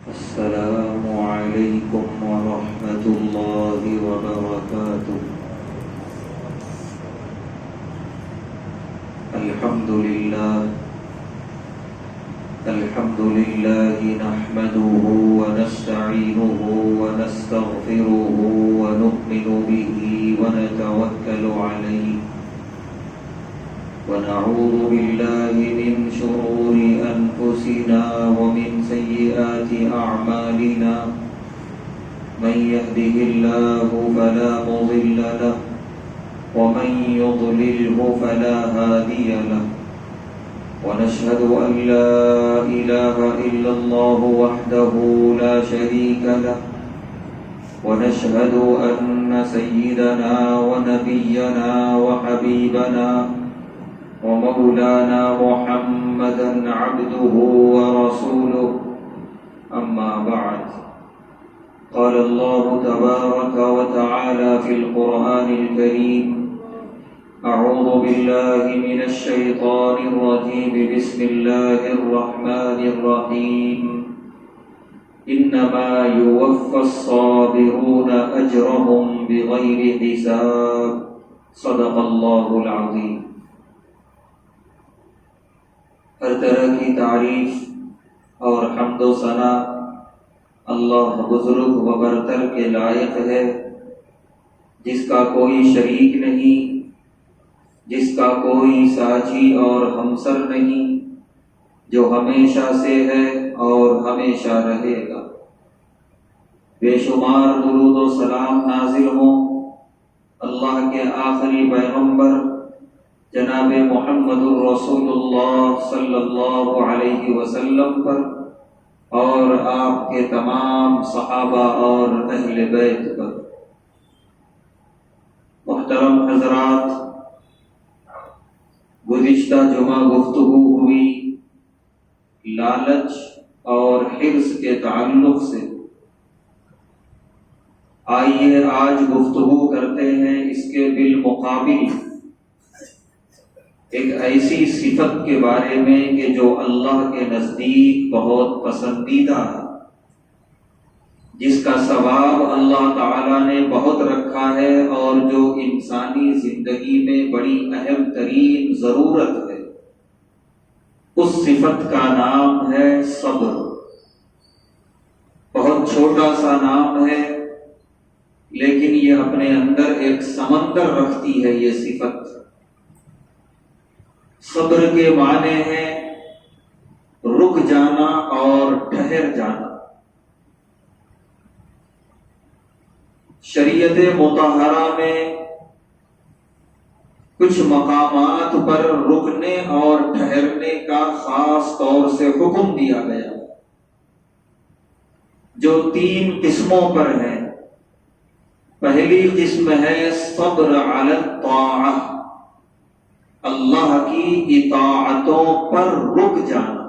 السلام عليكم ورحمة الله وبركاته. الحمد لله نحمده ونستعينه ونستغفره ونؤمن به ونتوكل عليه ونعوذ بالله من شرور أنفسنا ومن سيئات أعمالنا. من يهده الله فلا مضل له ومن يضلله فلا هادي له. ونشهد أن لا إله إلا الله وحده لا شريك له. ونشهد أن سيدنا ونبينا وحبيبنا ومولانا محمدا عبده ورسوله. أما بعد، قال الله تبارك وتعالى في القرآن الكريم: أعوذ بالله من الشيطان الرجيم. بسم الله الرحمن الرحيم. إنما يوفى الصابرون أجرهم بغير حساب. صدق الله العظيم. ہر طرح کی تعریف اور حمد و ثنا اللہ بزرگ و برتر کے لائق ہے، جس کا کوئی شریک نہیں، جس کا کوئی ساجی اور ہمسر نہیں، جو ہمیشہ سے ہے اور ہمیشہ رہے گا۔ بے شمار درود و سلام نازل ہوں اللہ کے آخری پیغمبر جناب محمد الرسول اللہ صلی اللہ علیہ وسلم پر اور آپ کے تمام صحابہ اور اہل بیت پر۔ محترم حضرات، گزشتہ جمعہ گفتگو ہوئی لالچ اور حرص کے تعلق سے۔ آئیے آج گفتگو کرتے ہیں اس کے بالمقابل ایک ایسی صفت کے بارے میں کہ جو اللہ کے نزدیک بہت پسندیدہ ہے، جس کا ثواب اللہ تعالیٰ نے بہت رکھا ہے اور جو انسانی زندگی میں بڑی اہم ترین ضرورت ہے۔ اس صفت کا نام ہے صبر۔ بہت چھوٹا سا نام ہے، لیکن یہ اپنے اندر ایک سمندر رکھتی ہے یہ صفت۔ صبر کے معنی ہیں رک جانا اور ٹھہر جانا۔ شریعت مطہرہ میں کچھ مقامات پر رکنے اور ٹھہرنے کا خاص طور سے حکم دیا گیا، جو 3 قسموں پر ہے۔ پہلی قسم ہے صبر علی الطاعہ، اللہ کی اطاعتوں پر رک جانا۔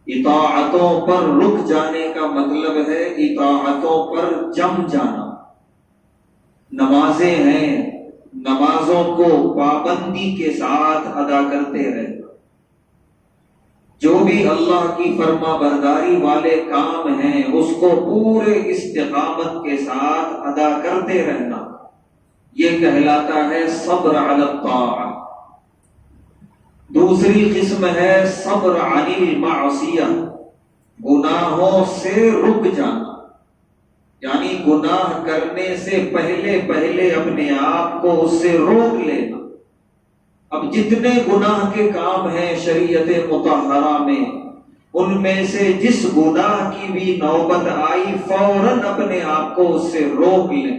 اطاعتوں پر رک جانے کا مطلب ہے اطاعتوں پر جم جانا۔ نمازیں ہیں، نمازوں کو پابندی کے ساتھ ادا کرتے رہنا۔ جو بھی اللہ کی فرما برداری والے کام ہیں اس کو پورے استقامت کے ساتھ ادا کرتے رہنا، یہ کہلاتا ہے صبر علی الطاعہ۔ دوسری قسم ہے صبر عن المعصیہ، گناہوں سے رک جانا، یعنی گناہ کرنے سے پہلے اپنے آپ کو اس سے روک لینا۔ اب جتنے گناہ کے کام ہیں شریعت مطہرہ میں، ان میں سے جس گناہ کی بھی نوبت آئی فوراً اپنے آپ کو اس سے روک لیں،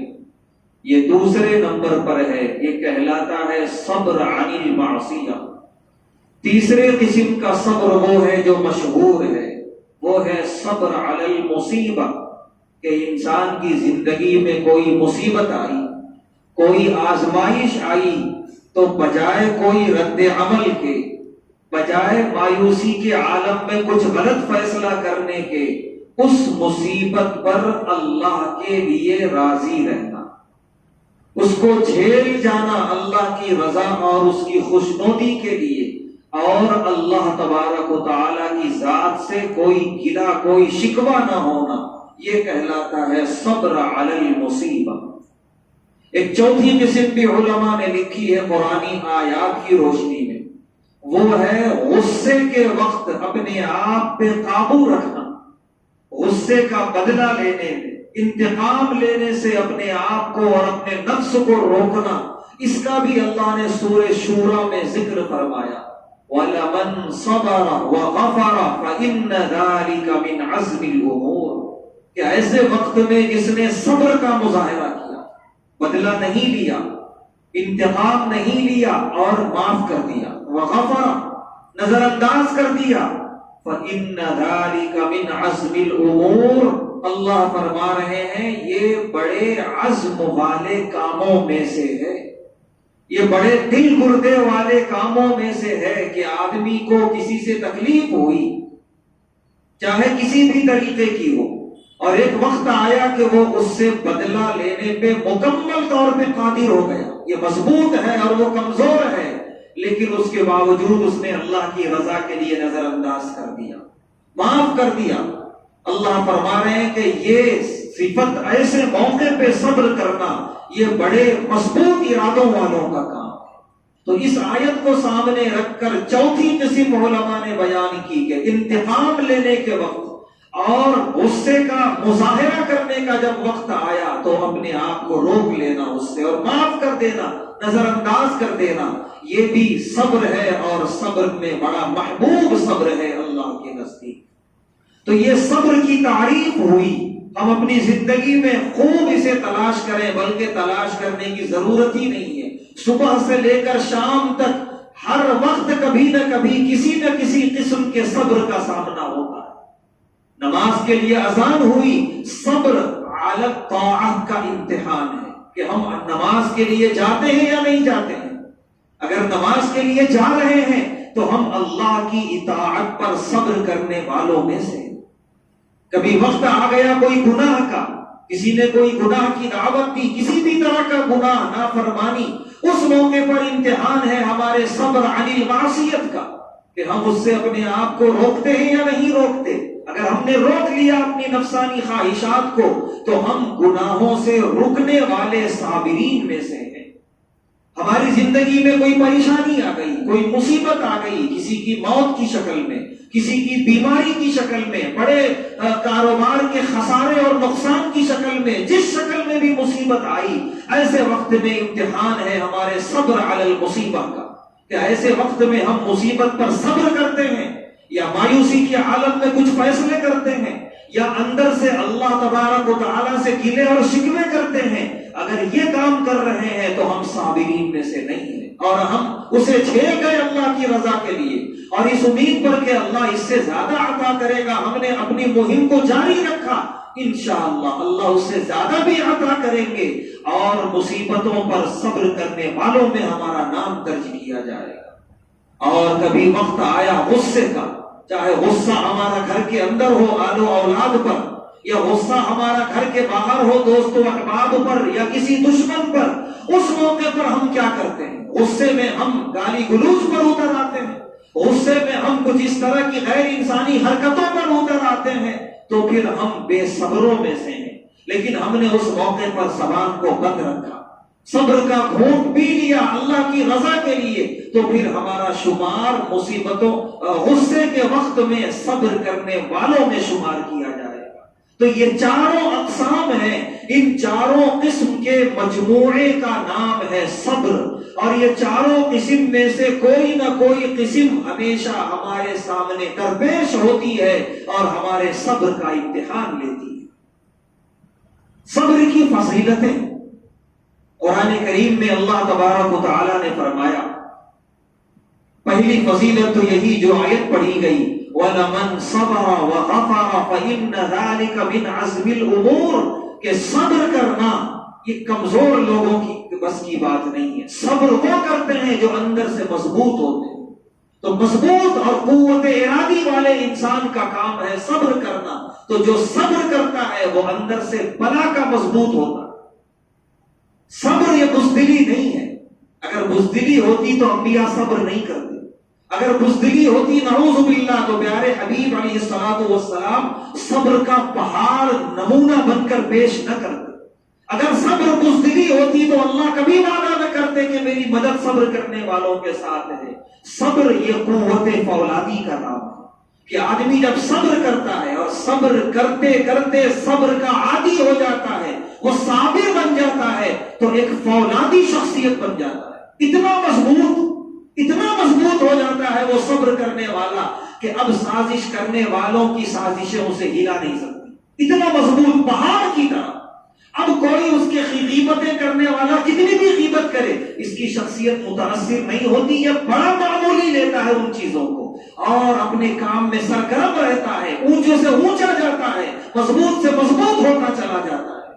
یہ دوسرے نمبر پر ہے، یہ کہلاتا ہے صبر عن المعصیہ۔ تیسرے قسم کا صبر وہ ہے جو مشہور ہے، وہ ہے صبر علی المصیبہ، کہ انسان کی زندگی میں کوئی مصیبت آئی، کوئی آزمائش آئی، تو بجائے کوئی رد عمل کے، بجائے مایوسی کے عالم میں کچھ غلط فیصلہ کرنے کے، اس مصیبت پر اللہ کے لیے راضی رہنا، اس کو جھیل جانا اللہ کی رضا اور اس کی خوشنودی کے لیے، اور اللہ تبارک و تعالی کی ذات سے کوئی گلہ کوئی شکوہ نہ ہونا، یہ کہلاتا ہے صبر علی المصیبہ۔ ایک چوتھی قسم بھی علماء نے لکھی ہے قرآنی آیات کی روشنی میں، وہ ہے غصے کے وقت اپنے آپ پہ قابو رکھنا، غصے کا بدلہ لینے میں، انتقام لینے سے اپنے آپ کو اور اپنے نفس کو روکنا۔ اس کا بھی اللہ نے سورہ شورى میں ذکر فرمایا، وَلَمَنْ صَبَرَ وَغَفَرَ فَإِنَّ ذَلِكَ مِنْ عَزْمِ الْأُمُورِ، کہ ایسے وقت میں جس نے صبر کا مظاہرہ کیا، بدلہ نہیں لیا، انتقام نہیں لیا اور معاف کر دیا، وغفر نظر انداز کر دیا، فَإِنَّ ذَلِكَ مِنْ عَزْمِ الْأُمُورِ، اللہ فرما رہے ہیں یہ بڑے عزم والے کاموں میں سے ہے، یہ بڑے دل گردے والے کاموں میں سے ہے کہ آدمی کو کسی سے تکلیف ہوئی، چاہے کسی بھی طریقے کی ہو، اور ایک وقت آیا کہ وہ اس سے بدلہ لینے پہ مکمل طور پہ قادر ہو گیا، یہ مضبوط ہے اور وہ کمزور ہے، لیکن اس کے باوجود اس نے اللہ کی رضا کے لیے نظر انداز کر دیا، معاف کر دیا۔ اللہ فرما رہے ہیں کہ یہ صفت ایسے موقع پہ صبر کرنا یہ بڑے مضبوط ارادوں والوں کا کام ہے۔ تو اس آیت کو سامنے رکھ کر چوتھی قسم علماء نے بیان کی کہ انتقام لینے کے وقت اور غصے کا مظاہرہ کرنے کا جب وقت آیا تو اپنے آپ کو روک لینا اس سے اور معاف کر دینا، نظر انداز کر دینا، یہ بھی صبر ہے، اور صبر میں بڑا محبوب صبر ہے اللہ کے نزدیک۔ تو یہ صبر کی تعریف ہوئی، ہم اپنی زندگی میں خوب اسے تلاش کریں، بلکہ تلاش کرنے کی ضرورت ہی نہیں ہے، صبح سے لے کر شام تک ہر وقت کبھی نہ کبھی کسی نہ کسی قسم کے صبر کا سامنا ہوتا ہے۔ نماز کے لیے اذان ہوئی، صبر علی الطاعہ کا امتحان ہے کہ ہم نماز کے لیے جاتے ہیں یا نہیں جاتے ہیں۔ اگر نماز کے لیے جا رہے ہیں تو ہم اللہ کی اطاعت پر صبر کرنے والوں میں سے۔ کبھی وقت آ گیا کوئی گناہ کا، کسی نے کوئی گناہ کی دعوت دی، کسی بھی طرح کا گناہ، نافرمانی، اس موقع پر امتحان ہے ہمارے صبر علی المعصیت کا کہ ہم اس سے اپنے آپ کو روکتے ہیں یا نہیں روکتے۔ اگر ہم نے روک لیا اپنی نفسانی خواہشات کو تو ہم گناہوں سے رکنے والے صابرین میں سے ہیں۔ ہماری زندگی میں کوئی پریشانی آ گئی، کوئی مصیبت آ گئی، کسی کی موت کی شکل میں، کسی کی بیماری کی شکل میں، بڑے کاروبار کے خسارے اور نقصان کی شکل میں، جس شکل میں بھی مصیبت آئی، ایسے وقت میں امتحان ہے ہمارے صبر علی المصیبہ کا کہ ایسے وقت میں ہم مصیبت پر صبر کرتے ہیں یا مایوسی کی حالت میں کچھ فیصلے کرتے ہیں یا اندر سے اللہ تبارک و تعالیٰ سے گلے اور شکوے کرتے ہیں۔ اگر یہ کام کر رہے ہیں تو ہم صابرین میں سے نہیں ہیں، اور ہم اسے چھیڑ گئے اللہ کی رضا کے لیے اور اس امید پر کہ اللہ اس سے زیادہ عطا کرے گا، ہم نے اپنی مہم کو جاری رکھا، انشاءاللہ اللہ اس سے زیادہ بھی عطا کریں گے اور مصیبتوں پر صبر کرنے والوں میں ہمارا نام درج کیا جائے گا۔ اور کبھی وقت آیا غصے کا، چاہے غصہ ہمارا گھر کے اندر ہو آل و اولاد پر، یا غصہ ہمارا گھر کے باہر ہو دوست و احباب پر یا کسی دشمن پر، اس موقع پر ہم کیا کرتے ہیں؟ غصے میں ہم گالی گلوچ پر اتر آتے ہیں، غصے میں ہم کچھ اس طرح کی غیر انسانی حرکتوں پر اتر آتے ہیں، تو پھر ہم بے صبروں میں سے ہیں۔ لیکن ہم نے اس موقع پر زبان کو بند رکھا، صبر کا گھونٹ پی لیا اللہ کی رضا کے لیے، تو پھر ہمارا شمار مصیبتوں غصے کے وقت میں صبر کرنے والوں میں شمار کیا جائے گا۔ تو یہ چاروں اقسام ہیں، ان چاروں قسم کے مجموعے کا نام ہے صبر، اور یہ چاروں قسم میں سے کوئی نہ کوئی قسم ہمیشہ ہمارے سامنے درپیش ہوتی ہے اور ہمارے صبر کا امتحان لیتی ہے۔ صبر کی فضیلتیں قرآن کریم میں اللہ تبارک و تعالی نے فرمایا، پہلی فضیلت تو یہی جو آیت پڑھی گئی، وَلَمَنْ صَبَرَ وَغَفَرَ فَإِنَّ ذَلِكَ مِنْ عَزْمِ الْأُمُورِ، کہ صبر کرنا یہ کمزور لوگوں کی بس کی بات نہیں ہے، صبر وہ کرتے ہیں جو اندر سے مضبوط ہوتے ہیں۔ تو مضبوط اور قوت ارادی والے انسان کا کام ہے صبر کرنا، تو جو صبر کرتا ہے وہ اندر سے بلا کا مضبوط ہوتا ہے۔ صبر یہ بزدلی نہیں ہے، اگر بزدلی ہوتی تو انبیاء صبر نہیں کرتے، اگر بزدلی ہوتی نعوذ باللہ تو پیارے حبیب علیہ الصلوۃ والسلام صبر کا پہاڑ نمونہ بن کر پیش نہ کرتے. اگر صبر بزدلی ہوتی تو اللہ کبھی وعدہ نہ کرتے کہ میری مدد صبر کرنے والوں کے ساتھ ہے. صبر یہ قوت فولادی کا نام ہے کہ آدمی جب صبر کرتا ہے اور صبر کرتے کرتے صبر کا عادی ہو جاتا ہے، وہ صابر بن جاتا ہے تو ایک فولادی شخصیت بن جاتا ہے. اتنا مضبوط ہو جاتا ہے وہ صبر کرنے والا کہ اب سازش کرنے والوں کی سازشیں اسے ہلا نہیں سکتی. اتنا مضبوط پہاڑ کی طرح. اب کوئی اس کے غیبتیں کرنے والا کتنی بھی غیبت کرے، اس کی شخصیت متاثر نہیں ہوتی. یہ بڑا معمولی لیتا ہے ان چیزوں کو اور اپنے کام میں سرگرم رہتا ہے، اونچے سے اونچا جاتا ہے، مضبوط سے مضبوط ہوتا چلا جاتا ہے.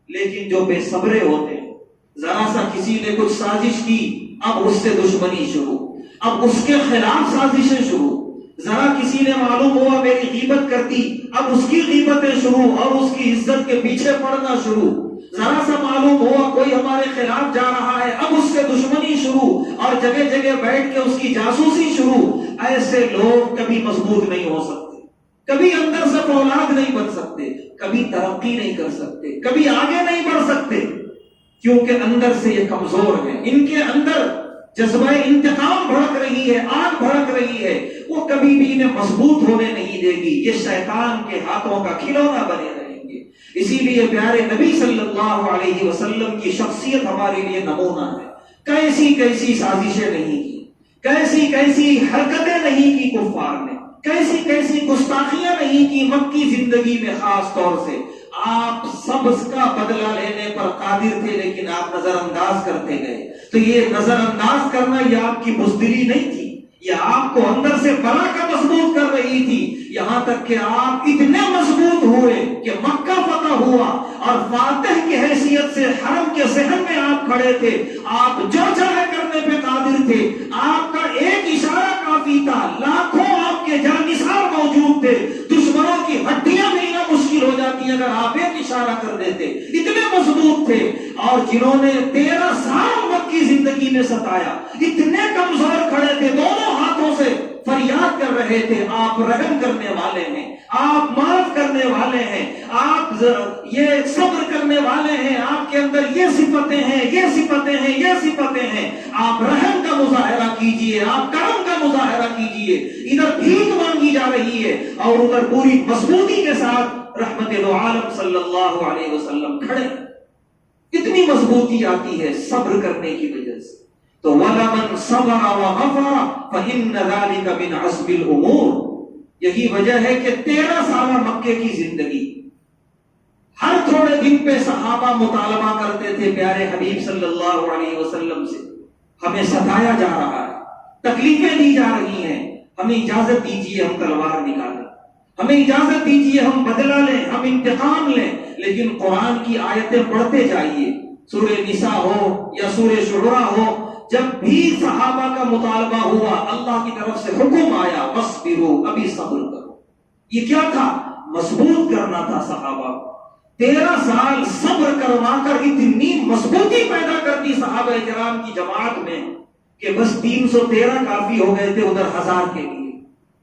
لیکن جو بے صبرے ہوتے ہیں، ذرا سا کسی نے کچھ سازش کی، اب اس سے دشمنی شروع، اب اس کے خلاف سازشیں شروع. ذرا کسی نے معلوم ہوا میری غیبت کرتی، اب اس کی غیبتیں شروع اور اس کی عزت کے پیچھے پڑنا شروع. ذرا سا معلوم ہوا کوئی ہمارے خلاف جا رہا ہے، اب اس سے دشمنی شروع اور جگہ جگہ بیٹھ کے اس کی جاسوسی شروع. ایسے لوگ کبھی مضبوط نہیں ہو سکتے، کبھی اندر سے فولاد نہیں بن سکتے، کبھی ترقی نہیں کر سکتے، کبھی آگے نہیں بڑھ سکتے، کیونکہ اندر سے یہ کمزور ہیں. ان کے اندر جذبہ انتقام بھڑک رہی ہے، آگ بھڑک رہی ہے، وہ کبھی بھی انہیں مضبوط ہونے نہیں دے گی. یہ شیطان کے ہاتھوں کا کھلونا بنے رہیں گے. اسی لیے پیارے نبی صلی اللہ علیہ وسلم کی شخصیت ہمارے لیے نمونہ ہے. کیسی کیسی سازشیں نہیں کی، کیسی کیسی حرکتیں نہیں کی کفار نے، کیسی کیسی گستاخیاں نہیں کی مکی زندگی میں. خاص طور سے آپ سب کا بدلہ لینے پر قادر تھے، لیکن آپ نظر انداز کرتے گئے. تو یہ نظر انداز کرنا یہ آپ کی بزدلی نہیں تھی، یہ آپ کو اندر سے بلا کا مضبوط کر رہی تھی. یہاں تک کہ آپ اتنے مضبوط ہوئے کہ مکہ فتح ہوا اور فاتح کی حیثیت سے حرم کے صحن میں آپ کھڑے تھے. آپ جو چاہے کرنے پہ قادر تھے. آپ کا ایک اشارہ کافی تھا، لاکھوں آپ کے جانثار موجود تھے، دشمنوں کی ہڈیاں ملنا مشکل ہو جاتی اگر آپ ایک اشارہ کر دیتے. اتنے مضبوط تھے. اور جنہوں نے 13 سال مکی زندگی میں ستایا، اتنے کمزور کھڑے تھے، دونوں ہاتھوں سے فریاد کر رہے تھے آپ رحم کرنے والے ہیں، آپ معاف کرنے والے ہیں، آپ یہ صبر کرنے والے ہیں، آپ کے اندر یہ صفتیں ہیں، یہ صفتیں ہیں، یہ صفتیں ہیں. آپ رحم کا مظاہرہ کیجئے، آپ کرم کا مظاہرہ کیجئے. ادھر بھیک مانگی جا رہی ہے اور ادھر پوری مضبوطی کے ساتھ رحمت دو عالم صلی اللہ علیہ وسلم کھڑے. اتنی مضبوطی آتی ہے صبر کرنے کی وجہ سے. تو وَلَمَنْ صَبَرَ وَغَفَرَ فَإِنَّ ذَلِكَ مِنْ عَزْمِ الْأُمُورِ. یہی وجہ ہے کہ 13 سالہ مکے کی زندگی، ہر تھوڑے دن پہ صحابہ مطالبہ کرتے تھے پیارے حبیب صلی اللہ علیہ وسلم سے، ہمیں ستایا جا رہا ہے، تکلیفیں دی جا رہی ہیں، ہمیں اجازت دیجیے ہم تلوار نکالیں، ہمیں اجازت دیجیے ہم بدلہ لیں، ہم انتقام لیں. لیکن قرآن کی آیتیں پڑھتے جائیے، سورہ نساء ہو یا سورہ شعراء ہو، جب بھی صحابہ کا مطالبہ ہوا اللہ کی طرف سے حکم آیا وَاصْبِرُوا، ابھی صبر کرو. یہ کیا تھا؟ مضبوط کرنا تھا صحابہ کو. 13 سال صبر کروا کر اتنی مضبوطی پیدا کر دی صحابہ کرام کی جماعت میں کہ بس 313 کافی ہو گئے تھے ادھر 1000 کے لیے.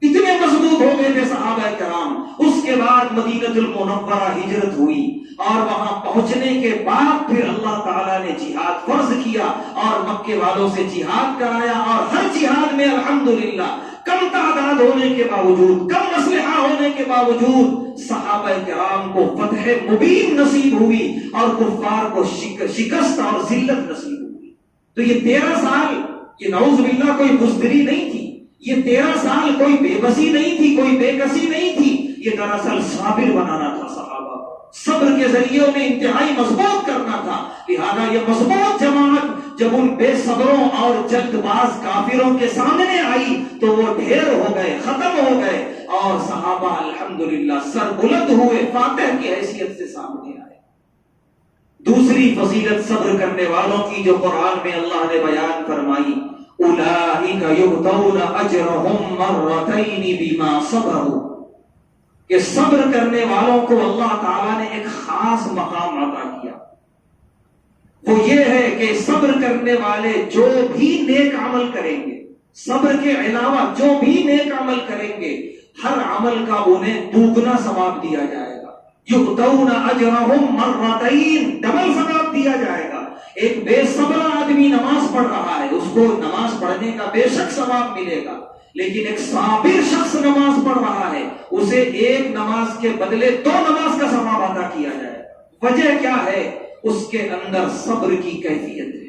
اتنے مضبوط ہو گئے تھے صحابہ کرام. اس کے بعد مدینہ المنورہ ہجرت ہوئی اور وہاں پہنچنے کے بعد پھر اللہ تعالیٰ نے جہاد فرض کیا اور مکے والوں سے جہاد کرایا. اور ہر جہاد میں الحمدللہ کم تعداد ہونے کے باوجود، کم اسلحہ ہونے کے باوجود صحابہ کرام کو فتح مبین نصیب ہوئی اور کفار کو شکست اور ذلت نصیب ہوئی. تو یہ 13 سال یہ نعوذ باللہ کوئی بزدلی نہیں تھی، یہ 13 سال کوئی بے بسی نہیں تھی، کوئی بے کسی نہیں تھی. یہ دراصل صابر بنانا تھا صحابہ، صبر کے ذریعے انہیں انتہائی مضبوط کرنا تھا. لہذا یہ مضبوط جماعت جب ان بے صبروں اور جلد باز کافروں کے سامنے آئی تو وہ ڈھیر ہو گئے، ختم ہو گئے اور صحابہ الحمدللہ سر بلند ہوئے، فاتح کی حیثیت سے سامنے آئے. دوسری فضیلت صبر کرنے والوں کی جو قرآن میں اللہ نے بیان فرمائی، اولئک یؤتون اجرهم مرتین بما صبروا، کہ صبر کرنے والوں کو اللہ تعالیٰ نے ایک خاص مقام عطا کیا. وہ یہ ہے کہ صبر کرنے والے جو بھی نیک عمل کریں گے صبر کے علاوہ جو بھی نیک عمل کریں گے ہر عمل کا انہیں دوگنا ثواب دیا جائے گا. یؤتون اجرہم مرتین، ڈبل ثواب دیا جائے گا. ایک بے صبر آدمی نماز پڑھ رہا ہے، اس کو نماز پڑھنے کا بے شک ثواب ملے گا، لیکن ایک صابر شخص نماز پڑھ رہا ہے اسے ایک نماز کے بدلے 2 نماز کا ثواب عطا کیا جائے گا. وجہ کیا ہے؟ اس کے اندر صبر کی کیفیت ہے،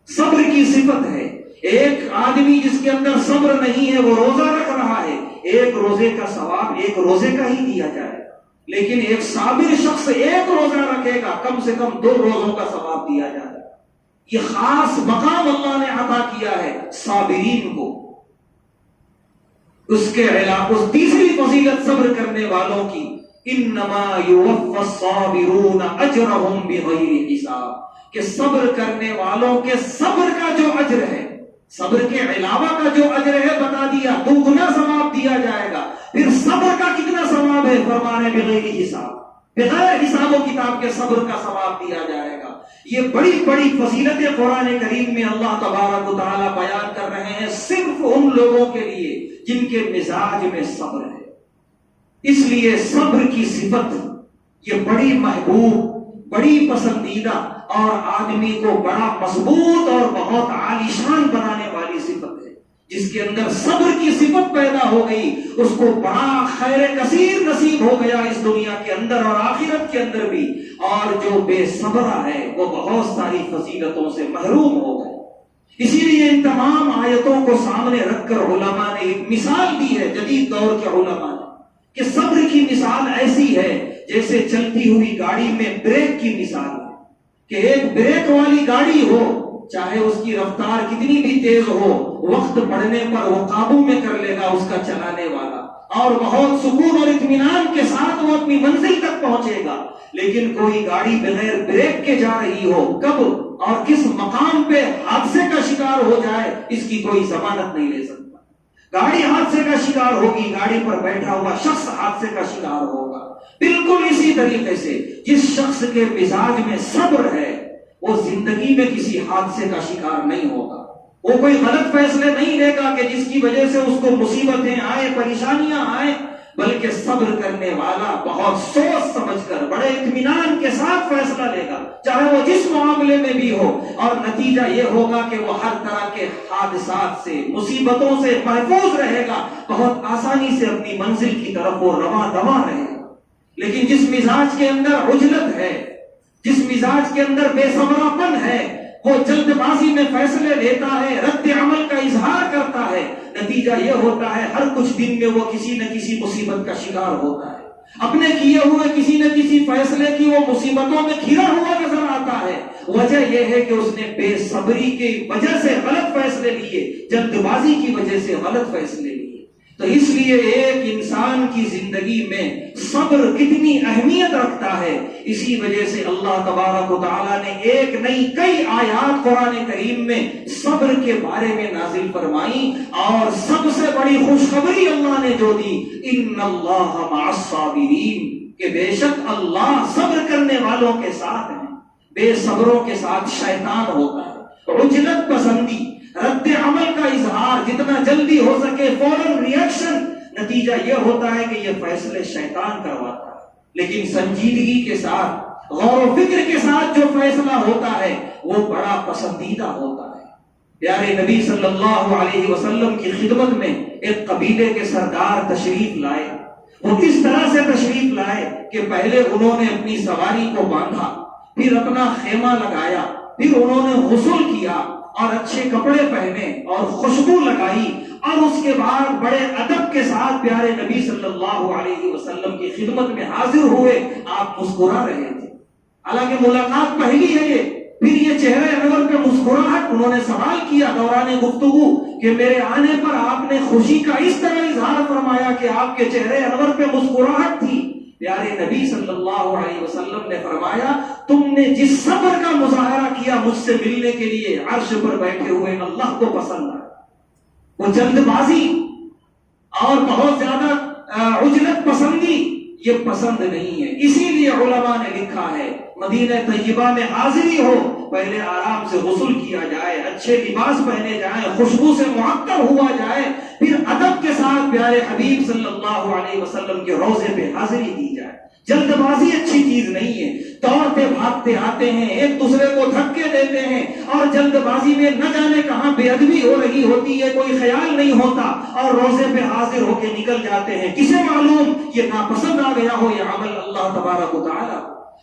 صبر کی صفت ہے. ایک آدمی جس کے اندر صبر نہیں ہے وہ روزہ رکھ رہا ہے، ایک روزے کا ثواب ایک روزے کا ہی دیا جائے گا، لیکن ایک صابر شخص ایک روزہ رکھے گا کم سے کم 2 روزوں کا ثواب دیا جائے گا. یہ خاص مقام اللہ نے عطا کیا ہے صابرین کو. اس کے علاوہ اس تیسری فضیلت صبر کرنے والوں کی، انما یوفی الصابرون اجرہم بغیر حساب، کہ صبر کرنے والوں کے صبر کا جو اجر ہے، صبر کے علاوہ کا جو اجر ہے بتا دیا، 2 گنا ثواب دیا جائے گا. پھر صبر کا کتنا ثواب ہے؟ فرمانے بغیر حساب، بغیر حساب و کتاب کے صبر کا ثواب دیا جائے گا. یہ بڑی بڑی فضیلتیں قرآن کریم میں اللہ تبارک و تعالی بیان کر رہے ہیں صرف ان لوگوں کے لیے جن کے مزاج میں صبر ہے. اس لیے صبر کی صفت یہ بڑی محبوب، بڑی پسندیدہ اور آدمی کو بڑا مضبوط اور بہت عالیشان بنانے والی صفت ہے. جس کے اندر صبر کی صفت پیدا ہو گئی اس کو بڑا خیر کثیر نصیب ہو گیا اس دنیا کے اندر اور آخرت کے اندر بھی. اور جو بے صبر ہے وہ بہت ساری فضیلتوں سے محروم ہو گئے. اسی لیے ان تمام آیتوں کو سامنے رکھ کر علماء نے ایک مثال دی ہے، جدید دور کے علماء نے، کہ صبر کی مثال ایسی ہے جیسے چلتی ہوئی گاڑی میں بریک کی مثال ہے. کہ ایک بریک والی گاڑی ہو، چاہے اس کی رفتار کتنی بھی تیز ہو، وقت پڑنے پر وہ قابو میں کر لے گا اس کا چلانے والا، اور بہت سکون اور اطمینان کے ساتھ وہ اپنی منزل تک پہنچے گا. لیکن کوئی گاڑی بغیر بریک کے جا رہی ہو، کب اور کس مقام پہ حادثے کا شکار ہو جائے اس کی کوئی ضمانت نہیں لے سکتا. گاڑی حادثے کا شکار ہوگی، گاڑی پر بیٹھا ہوا شخص حادثے کا شکار ہوگا. بالکل اسی طریقے سے جس شخص کے مزاج میں صبر ہے وہ زندگی میں کسی حادثے کا شکار نہیں ہوگا. وہ کوئی غلط فیصلے نہیں لے گا کہ جس کی وجہ سے اس کو مصیبتیں آئیں، پریشانیاں آئیں، بلکہ صبر کرنے والا بہت سوچ سمجھ کر بڑے اطمینان کے ساتھ فیصلہ لے گا، چاہے وہ جس معاملے میں بھی ہو. اور نتیجہ یہ ہوگا کہ وہ ہر طرح کے حادثات سے، مصیبتوں سے محفوظ رہے گا، بہت آسانی سے اپنی منزل کی طرف وہ رواں دواں رہے گا. لیکن جس مزاج کے اندر عجلت ہے، جس مزاج کے اندر بے صبرا پن ہے، وہ جلد بازی میں فیصلے لیتا ہے، رد عمل کا اظہار کرتا ہے، نتیجہ یہ ہوتا ہے ہر کچھ دن میں وہ کسی نہ کسی مصیبت کا شکار ہوتا ہے. اپنے کیے ہوئے کسی نہ کسی فیصلے کی وہ مصیبتوں میں گھرا ہوا نظر آتا ہے. وجہ یہ ہے کہ اس نے بے صبری کی وجہ سے غلط فیصلے لیے، جلد بازی کی وجہ سے غلط فیصلے لیے. تو اس لیے ایک انسان کی زندگی میں صبر کتنی اہمیت رکھتا ہے، اسی وجہ سے اللہ تبارک و تعالیٰ نے ایک نہیں کئی آیات قرآن کریم میں صبر کے بارے میں نازل فرمائی. اور سب سے بڑی خوشخبری اللہ نے جو دی، ان اللہ مع الصابرین، کہ بے شک اللہ صبر کرنے والوں کے ساتھ ہیں. بے صبروں کے ساتھ شیطان ہوتا ہے، عجلت پسندی، رد عمل کا اظہار، جتنا جلدی ہو سکے فوراً ریئیکشن، نتیجہ یہ ہوتا ہے کہ یہ فیصلے شیطان کرواتا ہے. لیکن سنجیدگی کے ساتھ، غور و فکر کے ساتھ جو فیصلہ ہوتا ہے وہ بڑا پسندیدہ ہوتا ہے. پیارے نبی صلی اللہ علیہ وسلم کی خدمت میں ایک قبیلے کے سردار تشریف لائے. وہ اس طرح سے تشریف لائے کہ پہلے انہوں نے اپنی سواری کو باندھا، پھر اپنا خیمہ لگایا، پھر انہوں نے غسل کیا اور اچھے کپڑے پہنے اور خوشبو لگائی، اور اس کے بعد بڑے ادب کے ساتھ پیارے نبی صلی اللہ علیہ وسلم کی خدمت میں حاضر ہوئے. آپ مسکرا رہے تھے، حالانکہ ملاقات پہلی ہے یہ. پھر یہ چہرے انور پہ مسکراہٹ. انہوں نے سوال کیا دوران گفتگو کہ میرے آنے پر آپ نے خوشی کا اس طرح اظہار فرمایا کہ آپ کے چہرے انور پہ مسکراہٹ تھی. پیارے نبی صلی اللہ علیہ وسلم نے فرمایا تم نے جس صبر کا مظاہرہ کیا مجھ سے ملنے کے لیے، عرش پر بیٹھے ہوئے اللہ کو پسند آیا. وہ جلد بازی اور بہت زیادہ عجلت پسندی یہ پسند نہیں ہے۔ اسی لیے علماء نے لکھا ہے مدینہ طیبہ میں حاضری ہو، پہلے آرام سے غسل کیا جائے، اچھے لباس پہنے جائیں، خوشبو سے معطر ہوا جائے، پھر ادب کے ساتھ پیارے حبیب صلی اللہ علیہ وسلم کے روضے پہ حاضری دی جائے۔ جلد بازی اچھی چیز نہیں ہے، دوڑتے بھاگتے آتے ہیں، ایک دوسرے کو دھکے دیتے ہیں، اور جلد بازی میں نہ جانے کہاں بے ادبی ہو رہی ہوتی ہے، کوئی خیال نہیں ہوتا، اور روزے پہ حاضر ہو کے نکل جاتے ہیں۔ کسے معلوم یہ ناپسند آ گیا ہو یہ عمل اللہ تبارک و تعالی،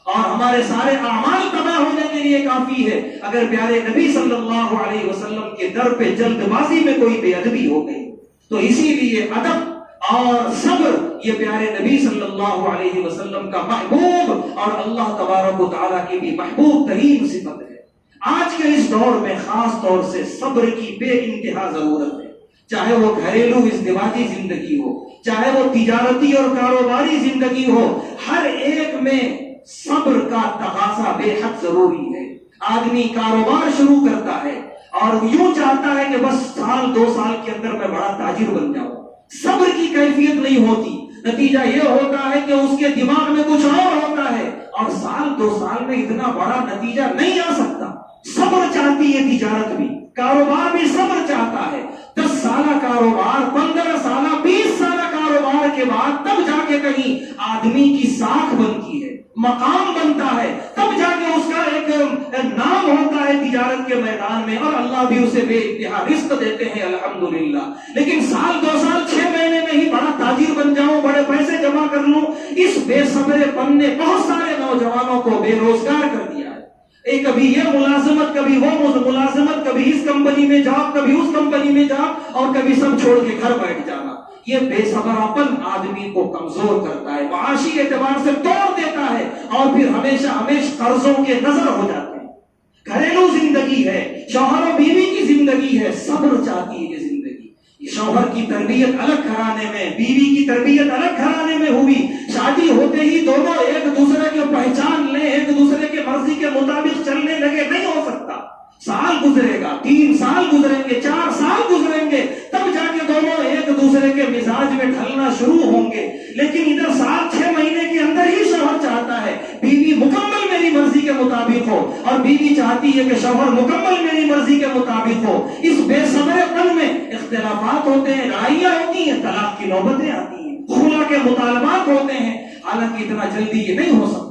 اور ہمارے سارے اعمال تباہ ہونے کے لیے کافی ہے اگر پیارے نبی صلی اللہ علیہ وسلم کے در پہ جلد بازی میں کوئی بے ادبی ہو گئی۔ تو اسی لیے ادب اور صبر یہ پیارے نبی صلی اللہ علیہ وسلم کا محبوب اور اللہ تبارک و تعالیٰ کی بھی محبوب ترین صفت ہے۔ آج کے اس دور میں خاص طور سے صبر کی بے انتہا ضرورت ہے، چاہے وہ گھریلو ازدواجی زندگی ہو، چاہے وہ تجارتی اور کاروباری زندگی ہو، ہر ایک میں صبر کا تقاضا بے حد ضروری ہے۔ آدمی کاروبار شروع کرتا ہے اور یوں چاہتا ہے کہ بس سال دو سال کے اندر میں بڑا تاجر بن جاؤں، صبر کی کیفیت نہیں ہوتی، نتیجہ یہ ہوتا ہے کہ اس کے دماغ میں کچھ اور ہوتا ہے اور سال دو سال میں اتنا بڑا نتیجہ نہیں آ سکتا۔ صبر چاہتی ہے تجارت بھی، کاروبار بھی صبر چاہتا ہے۔ 10 سالہ کاروبار، 15 سالہ، 20 سالہ کاروبار کے بعد تب جا کے کہیں آدمی کی ساکھ بنتی ہے، مقام بنتا ہے، تب جا کے اس کا ایک نام ہوتا ہے تجارت کے میدان میں، اور اللہ بھی اسے بے انتہا رزق دیتے ہیں الحمدللہ۔ لیکن سال 2 سال 6 مہینے میں ہی بڑا تاجر بن جاؤں، بڑے پیسے جمع کر لوں، اس بے صبرے پن نے بہت سارے نوجوانوں کو بے روزگار کر دیا ہے۔ کبھی یہ ملازمت، کبھی وہ ملازمت، کبھی اس کمپنی میں جاب، کبھی اس کمپنی میں جاب، اور کبھی سب چھوڑ کے گھر بیٹھ جانا۔ یہ بے صبراپن آدمی کو کمزور کرتا ہے، معاشی اعتبار سے توڑ دیتا ہے، اور پھر ہمیشہ قرضوں کے نظر ہو جاتے ہیں۔ گھریلو زندگی ہے، شوہر و بیوی کی زندگی ہے، صبر چاہتی ہے یہ زندگی۔ شوہر کی تربیت الگ گھرانے میں، بیوی کی تربیت الگ گھرانے میں ہوئی، شادی ہوتے ہی دونوں ایک دوسرے کو پہچان لیں، ایک دوسرے کے مرضی کے مطابق چلنے لگے، نہیں ہو سکتا۔ سال گزرے گا، 3 سال گزریں گے، 4 سال گزریں گے، تب جا کے دونوں ایک دوسرے کے مزاج میں ڈھلنا شروع ہوں گے۔ لیکن ادھر سال 6 مہینے کے اندر ہی شوہر چاہتا ہے بیوی مکمل میری مرضی کے مطابق ہو، اور بیوی چاہتی ہے کہ شوہر مکمل میری مرضی کے مطابق ہو۔ اس بے صبرے پن میں اختلافات ہوتے ہیں، لڑائیاں ہوتی ہیں، طلاق کی نوبتیں آتی ہیں، خلا کے مطالبات ہوتے ہیں، حالانکہ اتنا جلدی یہ نہیں ہو سکتا۔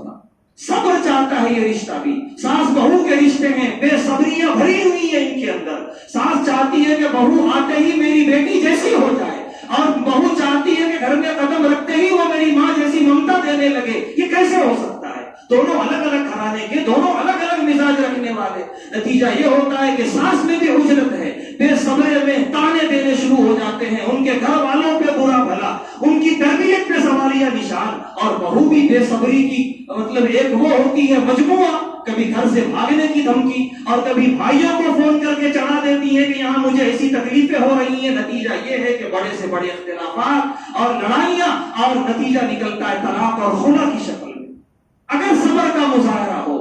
صبر چاہتا ہے یہ رشتہ بھی۔ ساس بہو کے رشتے میں بے صبریاں بھری ہوئی ہیں ان کے اندر۔ ساس چاہتی ہے کہ بہو آتے ہی میری بیٹی جیسی ہو جائے، اور بہو چاہتی ہے کہ گھر میں قدم رکھتے ہی وہ میری ماں جیسی ممتا دینے لگے۔ یہ کیسے ہو سکتا ہے؟ دونوں الگ الگ گھرانے کے، دونوں الگ الگ مزاج رکھنے والے۔ نتیجہ یہ ہوتا ہے کہ ساس میں بھی اجرت ہے، بے صبرے میں تانے دینے شروع ہو جاتے ہیں، ان کے گھر والوں پہ برا بھلا، ان کی تربیت پہ سوالیہ نشان، اور بہو بھی بے صبری کی مطلب ایک وہ ہوتی ہے مجموعہ، کبھی گھر سے بھاگنے کی دھمکی، اور کبھی بھائیوں کو فون کر کے چڑھا دیتی ہے کہ یہاں مجھے ایسی تکلیفیں ہو رہی ہیں۔ نتیجہ یہ ہے کہ بڑے سے بڑے اختلافات اور لڑائیاں، اور نتیجہ نکلتا ہے طلاق اور خلا کی شکل میں۔ اگر صبر کا مظاہرہ ہو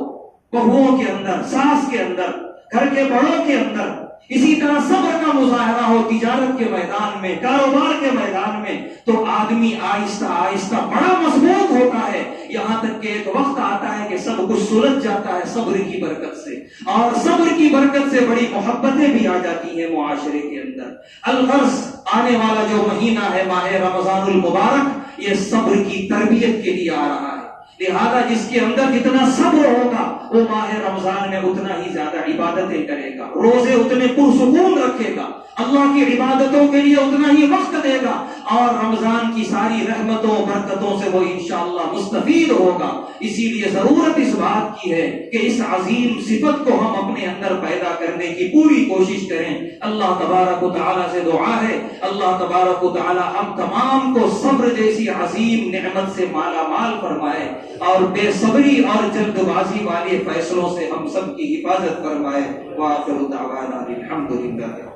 بہوؤں کے اندر، ساس کے اندر، گھر کے بڑوں کے اندر، اسی طرح صبر کا مظاہرہ ہو تجارت کے میدان میں، کاروبار کے میدان میں، تو آدمی آہستہ آہستہ بڑا مضبوط ہوتا ہے، یہاں تک کہ ایک وقت آتا ہے کہ سب کچھ سلجھ جاتا ہے صبر کی برکت سے، اور صبر کی برکت سے بڑی محبتیں بھی آ جاتی ہیں معاشرے کے اندر۔ الغرض آنے والا جو مہینہ ہے ماہ رمضان المبارک، یہ صبر کی تربیت کے لیے آ رہا ہے، لہذا جس کے اندر جتنا صبر ہوگا وہ ماہ رمضان میں اتنا ہی زیادہ عبادتیں کرے گا، روزے اتنے پرسکون رکھے گا، اللہ کی عبادتوں کے لیے اتنا ہی وقت دے گا، اور رمضان کی ساری رحمتوں برکتوں سے وہ انشاءاللہ مستفید ہوگا۔ اسی لیے ضرورت اس بات کی ہے کہ اس عظیم صفت کو ہم اپنے اندر پیدا کرنے کی پوری کوشش کریں۔ اللہ تبارک و تعالیٰ سے دعا ہے اللہ تبارک و تعالیٰ ہم تمام کو صبر جیسی عظیم نعمت سے مالا مال فرمائے، اور بے صبری اور جلد بازی والے فیصلوں سے ہم سب کی حفاظت فرمائے۔ وآخر دعوانا الحمدللہ۔